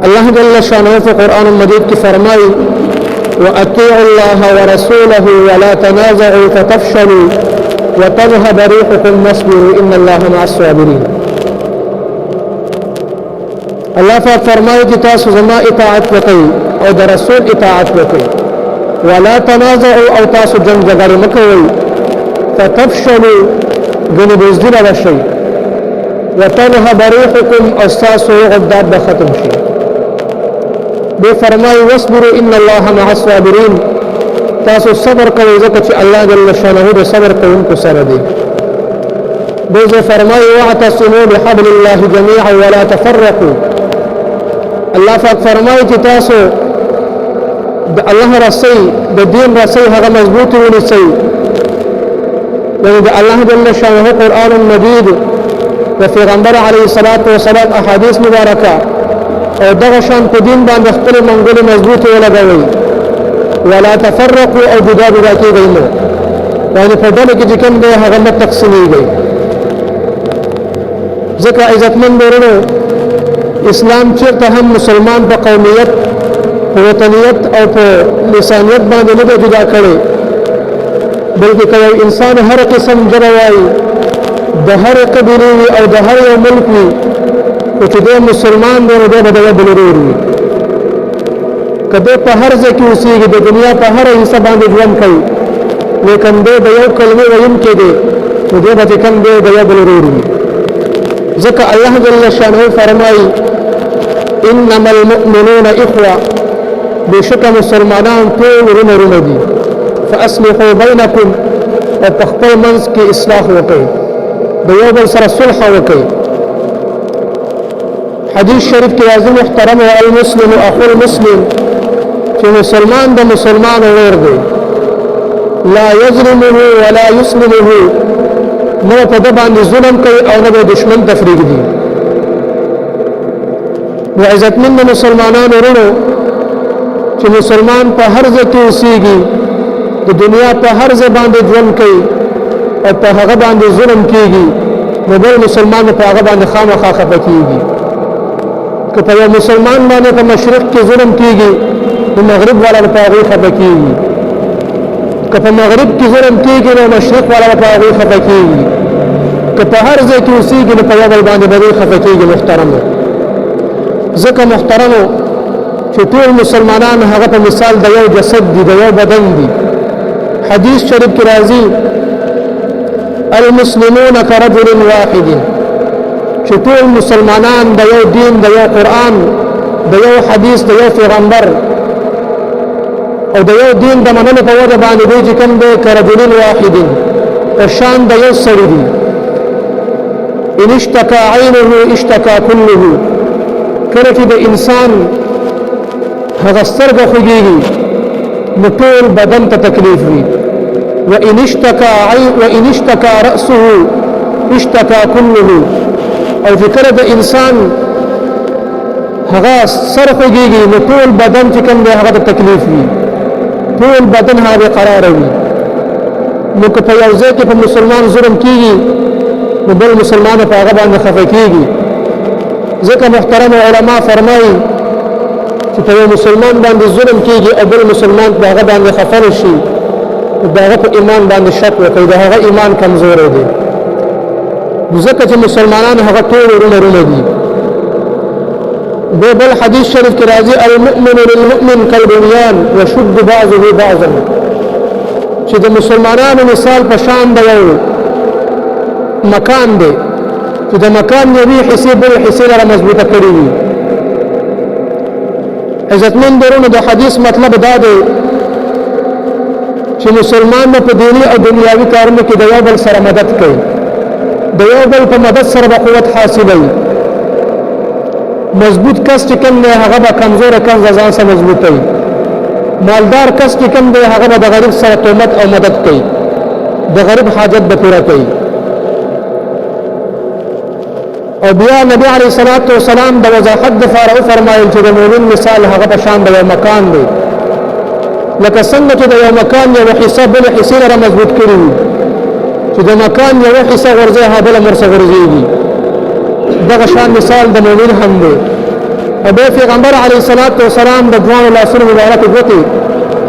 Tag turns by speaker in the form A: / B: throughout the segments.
A: الله جل شانه في قرآن المجيد کی فرمائی وَأَطِيعُوا اللَّهَ وَرَسُولَهُ وَلَا تَنَازَعُوا فَتَفْشَلُوا وَتَذْهَبَ رِيحُكُمْ وَاصْبِرُوا إِنَّ اللَّهَ مَعَ الصَّابِرِينَ. الله پاک فرمائی کہ تاسو زما اطاعت وکړئ او د رسول اطاعت وکړئ ولا تنازعوا او تاسو جنگ جګړه مکوئ فتفشلوا غني بزدل رشي وتذهب ريحكم او تاسو غداد به ختم شي. به فرمای واصبروا ان الله مع الصابرين تاسو صبر کوئ ځکه چې الله جل شانه د صبر کوونکو سره دی. به فرمای واعتصموا بحبل الله جميعا ولا تفرقوا. الله پاک فرمای چې تاسو د الله رسي د دین رسي هغه مضبوط ونیسئ. یعنی د الله جل شانه قرآن مجید و پیغمبر علیه الصلاة والسلام احادیث مبارکه او دغه شان په دین باندې خپل منګول مضبوط ولګوي ولا تفرقوا او جدا جدا کېږئ نو یعنی په ډله کې چې کوم دی هغه مه تقسیمیږئ. ځکه عزتمن ورونو اسلام چېرته هم مسلمان په قومیت په وطنیت او په لسانیت باندې نه دی جدا کړی بلکې که یو انسان هر قسم ژبه وایي د هر قبیلې وي او د هر یو ملک وي خو چې دی مسلمان دی نو دی به د یو بل ورور وي. که دی په هر ځای کې اوسېږي د دنیا په هره حصه باندې ژوند کوي لیکن دی د یو کلمې ویونکی دی نو دی به چې کوم دی د یو بل ورور وي. ځکه الله جل شانه فرمایي انما المؤمنون اخوه بشک مسلمانان ټول ورونه دي فاصلحوا بينكم او په خپل منځ کې اصلاح وکړئ د یو بل سره صلح وکړئ. حدیث شریف کې راځي محترم المسلم اخو المسلم چې مسلمان د مسلمان ورور دی لا يظلمه ولا يسلمه نو په د باندې ظلم کوي او نه د دشمن تفریق دي. نو عزتمن مسلمانانو ورونو چې مسلمان په هر ځای کې اوسېږي د دنیا په هر ځای باندې ژوند کوي او په هغه باندې ظلم کېږي نو بل مسلمان په هغه باندې خامخا خفه کېږي. که په یو مسلمان باندې په مشرق کې ظلم کېږي نو مغرب والا په هغې خفه کېږي. که په مغرب کې ظلم کېږي نو مشرق والا په هغې خفه کېږي. که په هر ځای کې اوسېږي نو په یو بل باندې به دې خفه کېږي. محترمو ځکه محترمو چې ټول مسلمانان هغه په مثال د یو جسد دي د یو بدن دي. حدیث شریف کې راځي المسلمون كرجل واحد چې ټول مسلمانان د یو دین د یو قرآن د یو حدیث د یو پیغمبر او د یو دین د منلو په وجه باندې دوی چې کوم دی کرجل واحد په شان د یو سړي دي. ان اشتكى عينه اشتكى كله کله چې د انسان هغه سترګه خوږېږي نو ټول بدن ته تکلیف وي. وان اشتكى رأسه اشتكى كله او چې کله د انسان هغه سر خوږېږي نو ټول بدن چې کوم دی هغه ته تکلیف وي ټول بدن هغه قرار وي. نو که په یو ځای کې په مسلمان ظلم کېږي نو بل مسلمان په هغه باندې خفه کېږي. ځکه محترم علما فرمایي چې په یو مسلمان باندې ظلم کېږي او بل مسلمان په هغه باندې خفه شي د هغه په ایمان باندې شک وکړي د هغه ایمان کمزوری دی. ځکه چې مسلمانان هغه ټول ورونه دي. بل حدیث شریف کې راځي المؤمن للمؤمن كالبنيان يشد بعضه بعضا چې د مسلمانانو مثال په شان د یو مکان دی چې د مکان یوې حصې بل حصې لره مضبوطه کړې وي. عزتمن ورونو د حدیث مطلب دا دی چې مسلمان په دیني او دنیاوي کارونو کې د یو بل سره مدد کوي د یو بل په مدد سره به قوت حاصلوي. مضبوط کس چې کوم دی هغه به کمزوره کس د ځان سره مضبوطوي. مالدار کس چې کوم دی هغه به د غریب سره تهمت او مدد کوي د غریب حاجت به پوره کوي. او بیا نبی علیه الصلاة والسلام د وضاحت دپاره وفرمایل چې د مؤمن مثال هغه په شان د یو مکان دی لکه څنګه چې د یو مکان یوه حصه بلې حصې لره مضبوط کړي وي چې د مکان یوه حصه غورځي هغه بله مرسه غورځېږي. دغه شان مثال د مؤمن هم دی او بیا پیغمبر علیه الصلاۃ والسلام د دوه لاسونو مبارک ګوتې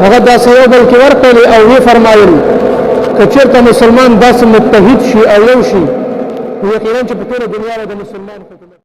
A: هغه داسې یو بل کې ورکړي او وی فرمایل که چېرته مسلمان داسې متحد شي او یو شي یقینا چې په ټوله دنیا د مسلمان